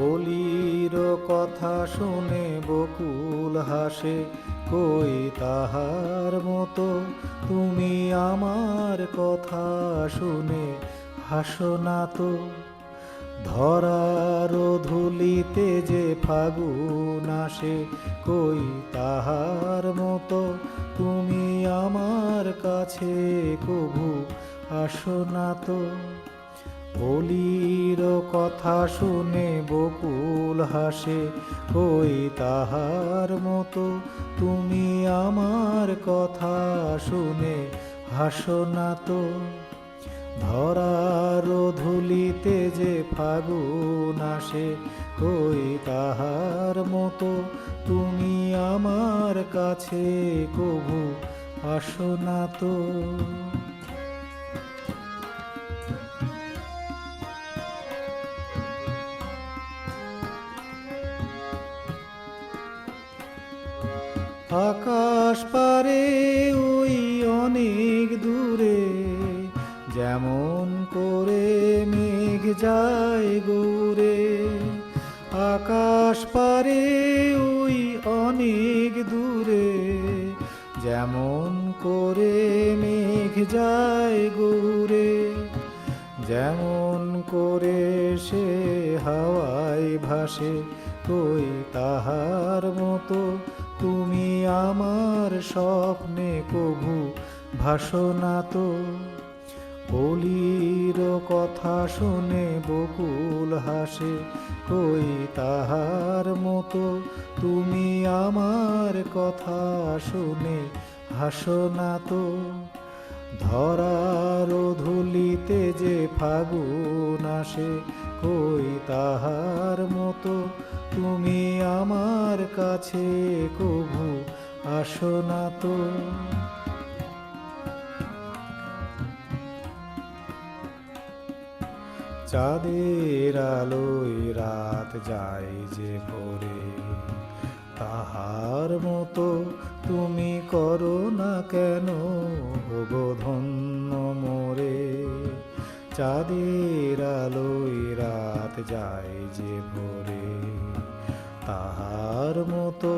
অলির কথা শুনে বকুল হাসে, কই তাহার মতো তুমি আমার কথা শুনে হাসো না তো। ধরার ধুলিতে যে ফাগুন আসে, কই তাহার মতো তুমি আমার কাছে কভু আসো না তো। অলির কথা শুনে বকুল হাসে, কই তাহার মতো তুমি আমার কথা শুনে হাসো না তো। ধরার ধুলিতে যে ফাগুন আসে, কই তাহার মতো তুমি আমার কাছে কভু আসো না তো। আকাশ পারে ওই অনেক দূরে, যেমন করে মেঘ যায় গৌরে। আকাশ পারে ওই অনেক দূরে, যেমন করে মেঘ যায় গৌরে। যেমন করে সে হাওয়ায় ভাসে, কই তাহার মতো তুমি আমার স্বপ্নে কভু ভাসো না তো। অলির কথা শুনে বকুল হাসে, কই তাহার মতো তুমি আমার কথা শুনে হাসো না তো। ধরার ধুলিতে যে ফাগুন আসে, কই তাহার মতো তুমি আমার কাছে কভু আসো না তো। চাঁদের আলোয় রাত যায় যে ভোরে, তাহার মতো তুমি করো না কেন গো ধন্য মোরে। চাঁদের আলোয় রাত যায় যে ভোরে, তাহার মতো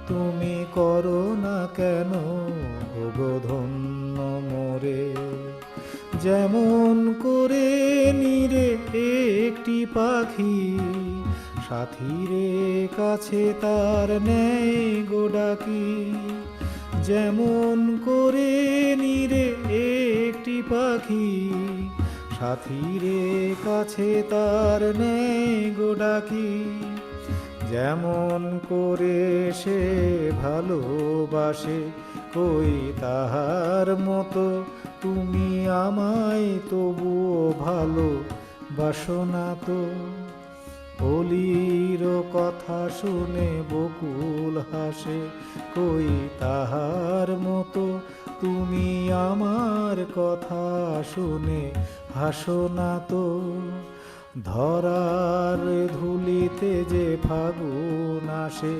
তুমি করো না কেন গো ধন্য মোরে। যেমন করে নিরে একটি পাখি, সাথীরে কাছে তার নেয় গো ডাকি। যেমন করে নিরে একটি পাখি, সাথীরে কাছে তার নেয় গো ডাকি। যেমন করে সে ভালোবাসে, কই তাহার মতো তুমি আমায় তবুও ভালো বাসো না তো। অলির কথা শুনে বকুল হাসে, কই তাহার মতো তুমি আমার কথা শুনে হাসো না তো। ধরার ধুলিতে যে ফাগুন আসে,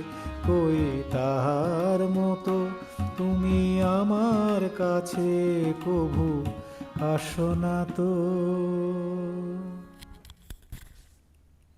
কই তাহার মতো তুমি আমার কাছে কভু আসো না তো।